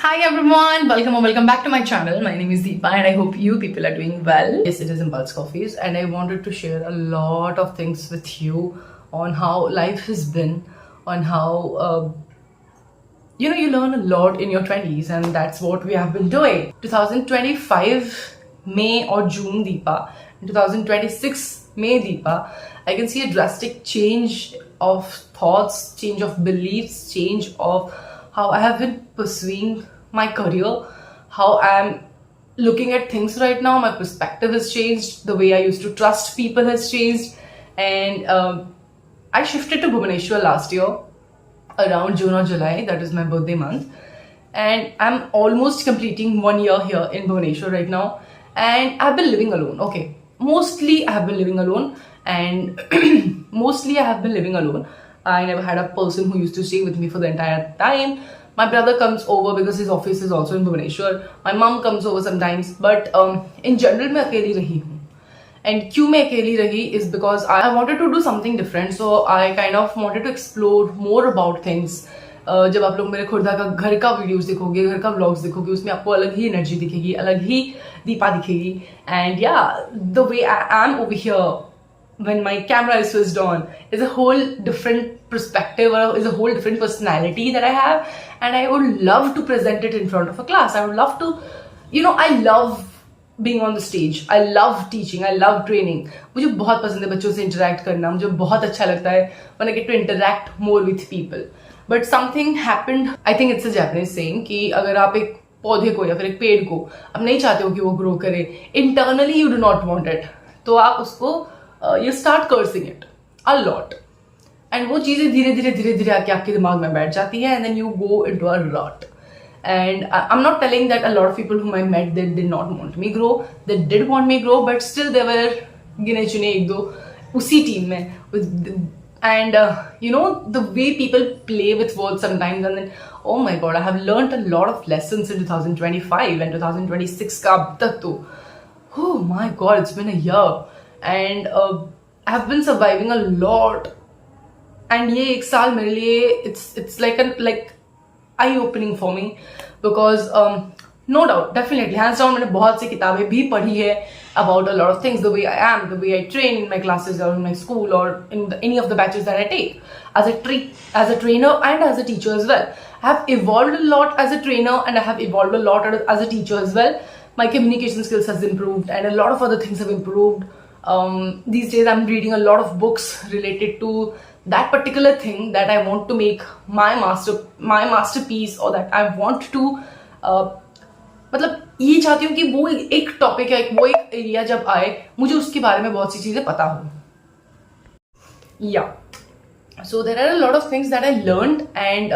Hi everyone, welcome or welcome back to my channel. My name is Deepa and I hope you people are doing well. Yes, it is Impulse Coffees and I wanted to share a lot of things with you on how life has been, on how you learn a lot in your 20s, and that's what we have been doing. 2025 May or June Deepa, in 2026 May Deepa, I can see a drastic change of thoughts, change of beliefs, change of how I have been pursuing my career, how I'm looking at things right now. My perspective has changed, the way I used to trust people has changed, and I shifted to Bhubaneswar last year around June or July, that is my birthday month. And I'm almost completing 1 year here in Bhubaneswar right now. And I've been living alone. Okay, mostly I have been living alone. And mostly I have been living alone. I never had a person who used to stay with me for the entire time. My brother comes over because his office is also in Bhubaneswar. My mom comes over sometimes. But in general, मैं अकेली रही हूँ. And क्यों मैं अकेली रही is because I wanted to do something different, so I kind of wanted to explore more about things. जब आप लोग मेरे खुर्दा का घर का वीडियोस देखोगे, घर का व्लॉग्स देखोगे, उसमें आपको अलग ही एनर्जी दिखेगी, अलग ही दीपा दिखेगी. And yeah, the way I am over here when my camera is switched on is a whole different perspective, or is a whole different personality that I have, and I would love to present it in front of a class. I would love to, I love being on the stage. I love teaching. I love training. मुझे बहुत पसंद है बच्चों से interact करना. मुझे बहुत अच्छा लगता है when I get to interact more with people. But something happened. I think it's a Japanese saying कि अगर आप एक पौधे को या फिर एक पेड़ को आप नहीं चाहते हो कि वो grow करे, internally you do not want it, तो आप उसको you start cursing it a lot. And वो चीजें धीरे धीरे धीरे धीरे आके आपके दिमाग में बैठ जाती है, and then you go into a rut. And I'm not telling that a lot of people whom I met, they did not want me grow. They did want me grow, but still there were गिने चुने एक दो उसी team में. And the way people play with words sometimes, and then oh my god, I have learned a lot of lessons in 2025 and 2026 का अब तक तो. Oh my god, it's been a year, and I have been surviving a lot. And ये एक साल मेरे लिए it's like eye-opening for me, because no doubt, definitely, hands down, मैंने बहुत सी किताबें भी पढ़ी है about a lot of things, the way I am, the way I train in my classes or in my school or in any of the batches that I take as a trainer and as a teacher as well. I have evolved a lot as a trainer and I have evolved a lot as a teacher as well. My communication skills has improved and a lot of other things have improved. These days I'm reading a lot of books related to that particular thing that I want to make my masterpiece, or that I want to मतलब ये चाहती हूँ कि वो एक topic है, वो एक एरिया जब आए मुझे उसके बारे में बहुत सी चीजें पता हो. So there are a lot of things that I learned, and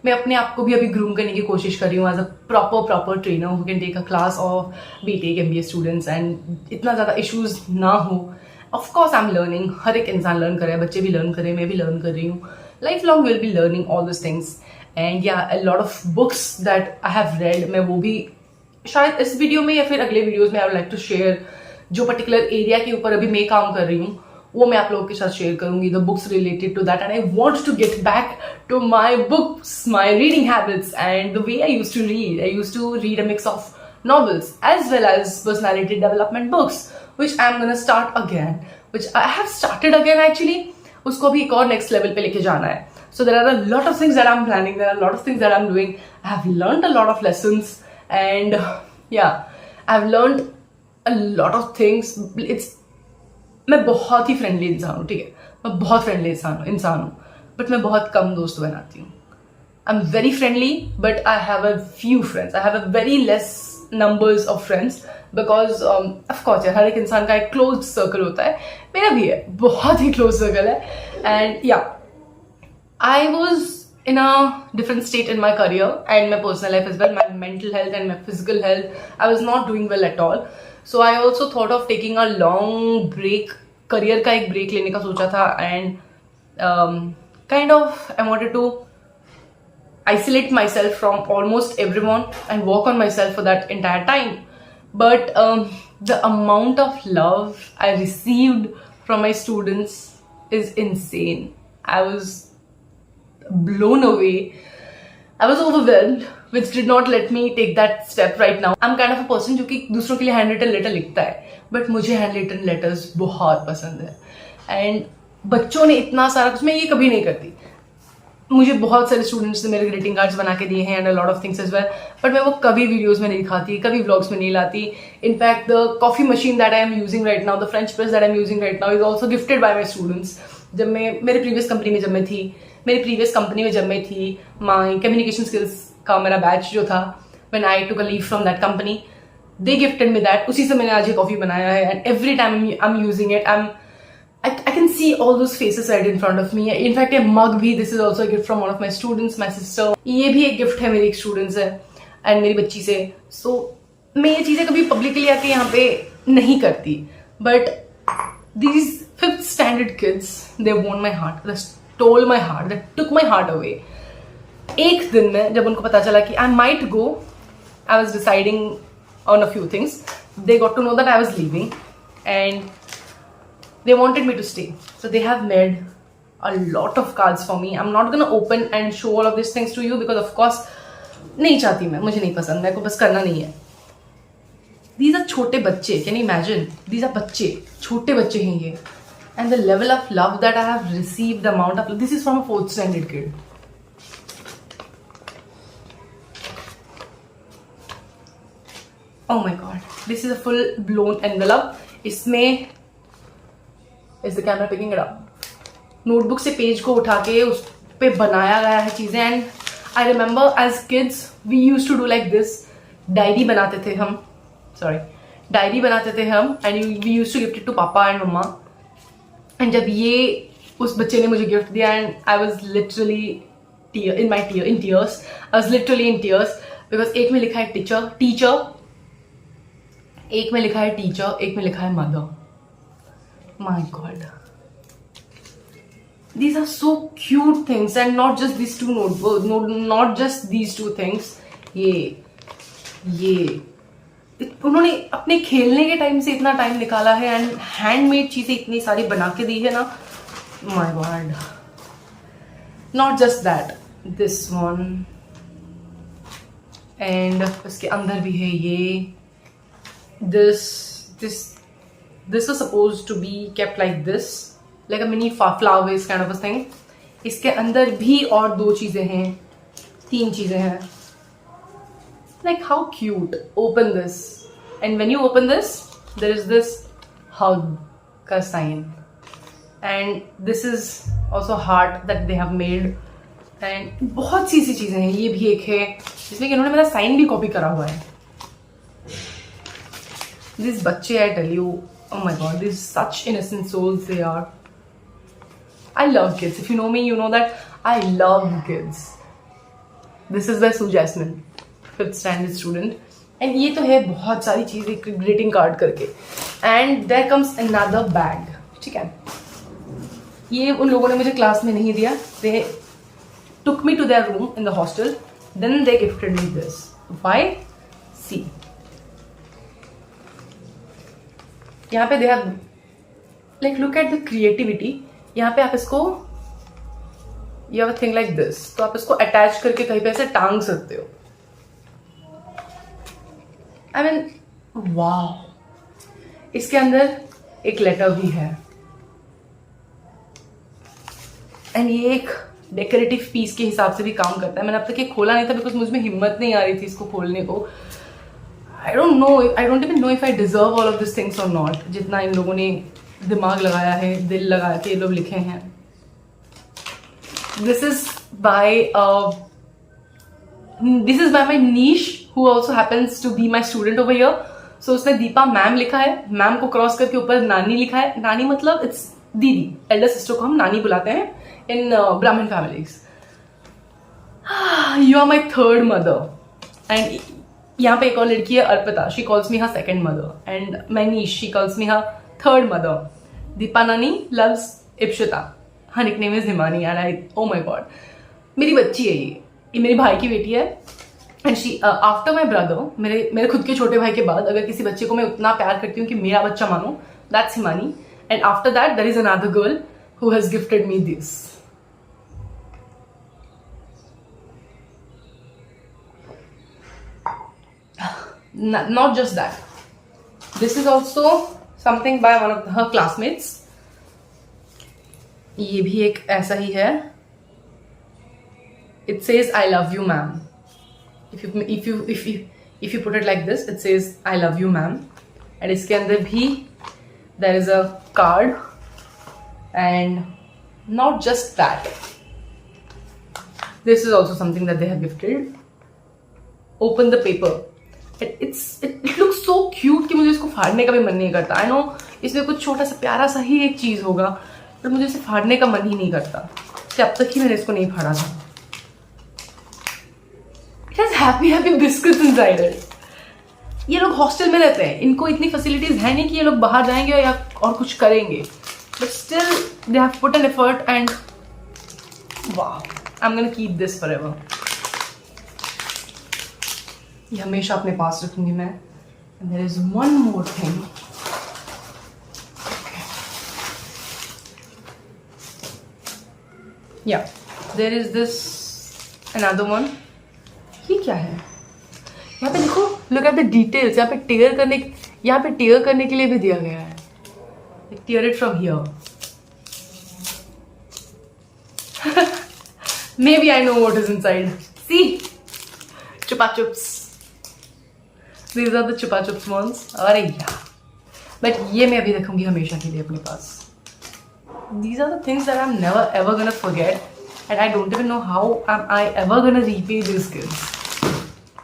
मैं अपने आप को भी अभी ग्रूम करने की कोशिश कर रही हूँ as a proper trainer who can take a class of BTech MBA students and इतना ज़्यादा issues ना हो. Of course I'm learning. हर एक इंसान लर्न करे, बच्चे भी लर्न करें, मैं भी लर्न कर रही हूँ. Lifelong will be learning all those things. And yeah, a lot of books that I have read, मैं वो भी शायद इस वीडियो में या फिर अगले वीडियोस में I would like to share. जो पर्टिकुलर एरिया के ऊपर अभी मैं काम कर रही हूँ वो मैं आप लोगों के साथ शेयर करूंगी, the books related to that. And I want to get back to my books, my reading habits, and the way I used to read. I used to read a mix of novels as well as personality development books, which I'm gonna start again, which I have started again actually. उसको भी एक और next level पे लेके जाना है. So there are a lot of things that I'm planning. There are a lot of things that I'm doing. I have learned a lot of lessons, and yeah, I've learned a lot of things. मैं बहुत ही friendly इंसान हूँ, ठीक है, मैं बहुत friendly इंसान हूँ, बट मैं बहुत कम दोस्त बनाती हूँ. I'm very friendly, but I have a few friends. I have a very less numbers of friends because of course हर एक इंसान का एक closed circle होता है. मेरा भी है, बहुत ही closed circle है. And yeah, I was in a different state in my career and my personal life as well. My mental health and my physical health, I was not doing well at all. So I also thought of taking a long break, career का एक break लेने का सोचा था, and kind of I wanted to isolate myself from almost everyone and work on myself for that entire time. But the amount of love I received from my students is insane. I was blown away. I was overwhelmed which did not let me take that step right now. I'm kind of a person जो कि दूसरों के लिए hand written letter लिखता है, but मुझे hand written letters बहुत पसंद है. एंड बच्चों ने इतना सारा कुछ, मैं ये कभी नहीं करती. मुझे बहुत सारे स्टूडेंट्स ने मेरे ग्रीटिंग कार्ड्स बना के दिए हैं and a lot of things as well, but मैं वो कभी वीडियोस में नहीं दिखाती, कभी व्लॉग्स में नहीं लाती. In fact the coffee machine that I am using right now, the French press that I am using right now is also gifted bye my students. जब मैं मेरे प्रीवियस कंपनी में जब मैं थी, माई कम्युनिकेशन स्किल्स का मेरा बैच जो था, when I took a leave from that company, they gifted me that. उसी से मैंने आज ये कॉफी बनाया है and every time I am using it. I can see all those faces right in front of me. In fact, a mug भी, this is also a gift from one of my students, my sister. ये भी एक gift है मेरी एक student से and मेरी बच्ची से. सो मैं ये चीज़ें कभी पब्लिकली आके यहाँ पे नहीं करती, but these 5th standard kids, they won my heart, they stole my heart, they took my heart away. एक दिन में जब उनको पता चला कि I might go, I was deciding on a few things. They got to know that I was leaving and they wanted me to stay. So they have made a lot of cards for me. I'm not gonna open and show all of these things to you because of course नहीं चाहती मैं, मुझे नहीं पसंद, मेरे को बस करना नहीं है. These are छोटे बच्चे, can you imagine? These are बच्चे, छोटे बच्चे हैं ये. And the level of love that I have received, the amount of love, this is from a 4th standard kid. Oh my god, this is a full blown envelope. इसमें Is the camera picking it up? Notebook से page को उठा के उस पे बनाया गया है चीजें. And I remember as kids we use to do like this. Diary बनाते थे हम and we use to gift it to papa and mamma. And जब ये उस बच्चे ने मुझे गिफ्ट दिया and I was literally in tears. I was literally in tears because एक में लिखा है टीचर, एक में लिखा है टीचर, एक में लिखा है mother. My god, these are so cute things and not just these two notebooks, not just these two things. ये उन्होंने अपने खेलने के टाइम से इतना टाइम निकाला है एंड हैंडमेड चीजें इतनी सारी बना के दी है ना. My god, not just that, this one and इसके अंदर भी है ये. This was supposed to be kept like this, like a mini flower vase kind of a thing. इसके अंदर भी और 2 चीजें हैं, 3 चीजें हैं. Like how cute. Open this, and when you open this, there is this hug का sign, and this is also heart that they have made. And बहुत सी चीजें हैं. ये भी एक है जिसमें कि इन्होंने मेरा साइन भी कॉपी करा हुआ है. These बच्चे, I tell you, oh my god, these such innocent souls they are. I love kids. If you know me, you know that I love kids. This is by Sue Jasmine, 5th standard student. And ये तो है बहुत सारी चीज़ें greeting card करके. And there comes another bag. ठीक है, ये उन लोगों ने मुझे क्लास में नहीं दिया. They took me to their room in the hostel. Then they gifted me this. Why? See. यहाँ पे they have like look at the creativity. यहाँ पे आप इसको you have a thing like this, तो आप इसको अटैच करके कहीं पे ऐसे टांग सकते हो. I mean wow. इसके अंदर एक लेटर भी है एंड ये एक डेकोरेटिव पीस के हिसाब से भी काम करता है. मैंने अब तक ये खोला नहीं था बिकॉज मुझ में हिम्मत नहीं आ रही थी इसको खोलने को. I don't even know if I deserve all of these things or not. जितना इन लोगों ने दिमाग लगाया है, दिल लगा के ये लोग लिखे हैं. This is by my niece who also happens to be my student over here. So उसने दीपा मैम लिखा है, मैम को क्रॉस करके ऊपर नानी लिखा है. नानी मतलब इट्स दीदी, एल्डर सिस्टर को हम नानी बुलाते हैं इन ब्राह्मण families. You are my 3rd mother. And यहाँ पे एक और लड़की है Arpita. She calls me her 2nd mother and my niece, she calls me her 3rd mother. Deepa नानी loves Ipshita. Her nickname is Himani. And I, oh my god, मेरी बच्ची है ये मेरी भाई की बेटी है. And she after my brother, मेरे खुद के छोटे भाई के बाद अगर किसी बच्चे को मैं उतना प्यार करती हूँ कि मेरा बच्चा मानो, that's Himani. And after that there is another girl who has gifted me this. not just that. This is also something by one of her classmates. ये भी एक ऐसा ही है. It says I love you ma'am. If you put it like this, it says I love you ma'am. And इसके अंदर भी there is a card. And not just that. This is also something that they have gifted. Open the paper. It looks so cute कि मुझे इसको फाड़ने का भी मन नहीं करता. I know इसमें कुछ छोटा सा प्यारा सा ही एक चीज होगा, पर मुझे इसे फाड़ने का मन ही नहीं करता. अब तक ही मैंने इसको नहीं फाड़ा था. It has happy biscuits inside it. ये लोग हॉस्टल में रहते हैं, इनको इतनी फैसिलिटीज है नहीं कि ये लोग बाहर जाएंगे या और कुछ करेंगे. But still, they have put an effort and wow, I'm gonna keep this forever. ये हमेशा अपने पास रखूंगी मैं. And there is one more thing. Okay. Yeah, there is this another one. ये क्या है? यहाँ पे देखो, look at the details. यहाँ पे tear करने के लिए भी दिया गया है. Like, tear it from here. Maybe I know what is inside. See? Chupa Chups. These are the Chupa Chups ones. अरे यार. But ये मैं अभी रखूंगी हमेशा के लिए अपने पास. These are the things that I'm never ever gonna forget. And I don't even know how am I ever gonna repay these kids.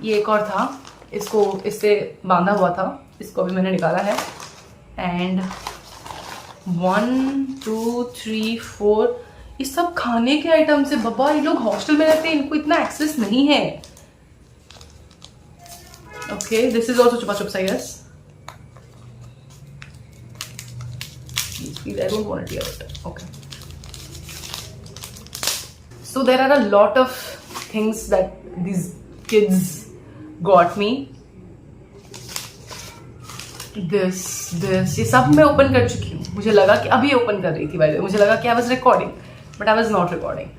ये एक और था. इसको इससे बांधा हुआ था. इसको अभी मैंने निकाला है. And 1, 2, 3, 4 ये सब खाने के आइटम्स है. बाबा, ये लोग हॉस्टल में रहते हैं, इनको इतना एक्सेस नहीं है. Okay, this is also Chupa Chups, I guess. I don't want to tear it. Okay. So there are a lot of things that these kids got me. ये सब मैं ओपन कर चुकी हूँ. मुझे लगा कि अभी ओपन कर रही थी. भाई मुझे लगा कि I was recording, but I was not recording.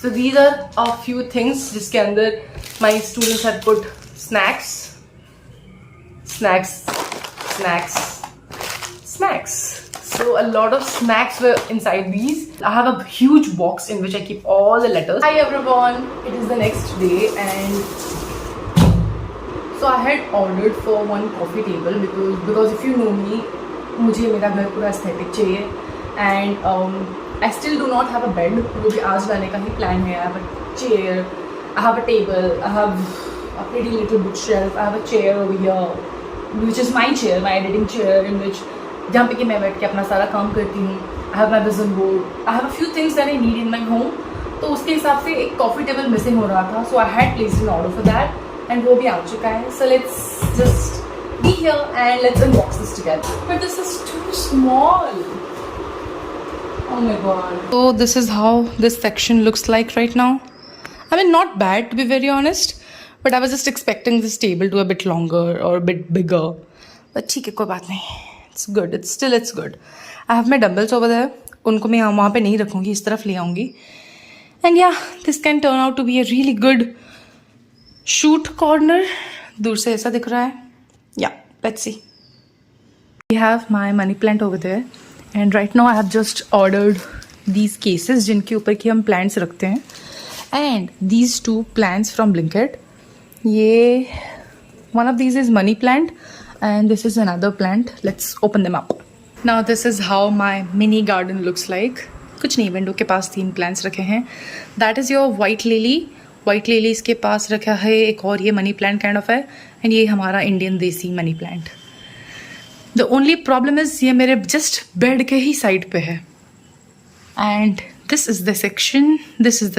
So these are a few things जिसके अंदर my students had put snacks. So a lot of snacks were inside these. I have a huge box in which I keep all the letters. Hi everyone, it is the next day and so I had ordered for one coffee table because if you know me, मुझे मेरा घर पूरा aesthetic चाहिए. And I still do not have a bed. वो भी आज लाने का ही plan है. I have a chair, I have a table, I have a pretty little bookshelf, I have a chair over here, which is my chair, my editing chair, in which जहाँ पे कि मैं बैठ के अपना सारा काम करती हूँ. I have my vision board. I have a few things that I need in my home. तो उसके हिसाब से एक coffee table missing हो रहा था. So I had placed an order for that. And वो भी आ चुका है. So let's just be here and let's unbox this together. But this is too small. Oh my god. So this is how this section looks like right now. I mean, not bad to be very honest. But I was just expecting this table to be a bit longer or a bit bigger. But ठीक है, कोई बात नहीं. It's good. It's good. I have my dumbbells over there. उनको मैं वहाँ पे नहीं रखूँगी, इस तरफ ले आऊँगी. And yeah, this can turn out to be a really good shoot corner. दूर से ऐसा दिख रहा है. Yeah, let's see. We have my money plant over there. And right now I have just ordered these cases जिनके ऊपर की हम plants रखते हैं. And these 2 plants from Blinkit. ये one of these is money plant. And this is another plant. Let's open them up. Now this is how my mini garden looks like. कुछ नहीं, window के पास 3 plants रखे हैं. That is your white lily. White lily इसके पास रखा है. एक और ये money plant kind of है. And ये हमारा Indian देसी money plant. The only problem is ये मेरे just bed के ही side पे है. And this is the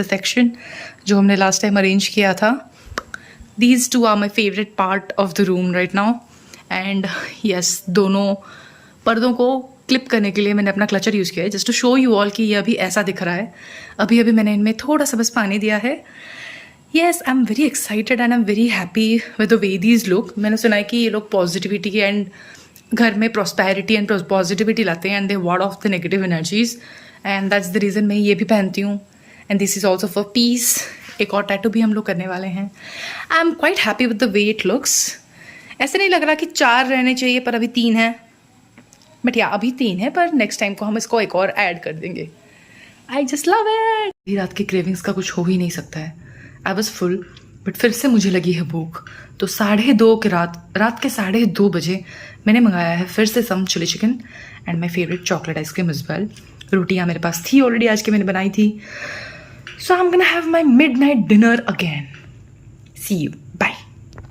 section जो हमने last time arrange किया था. These 2 are my favorite part of the room right now. And yes, दोनों पर्दों को क्लिप करने के लिए मैंने अपना क्लचर यूज़ किया है just to show you all कि ये अभी ऐसा दिख रहा है. अभी मैंने इनमें थोड़ा सा बस पानी दिया है. Yes, I am very excited and I am very happy with the way these look. मैंने सुना है कि ये लोग पॉजिटिविटी एंड घर में प्रॉस्पेरिटी एंड पॉजिटिविटी लाते हैं and they ward of the negative energies. And that's the reason मैं ये भी पहनती हूँ. And this is also for piece. एक और टैटू भी हम लोग करने वाले हैं. I am quite happy with the way it looks. ऐसे नहीं लग रहा कि 4 रहने चाहिए पर अभी 3 है, बट या अभी 3 है, पर नेक्स्ट टाइम को हम इसको एक और ऐड कर देंगे। I just love it. रात की क्रेविंग्स का कुछ हो ही नहीं सकता है। आई वॉज फुल, बट फिर से मुझे लगी है भूख, तो 2:30 के रात के 2:30 बजे मैंने मंगाया है फिर से some chilli chicken and my favourite chocolate ice cream is well. रोटियाँ मेरे पास थी ऑलरेडी, आज की मैंने बनाई थी। So I am gonna have my midnight dinner again. See you.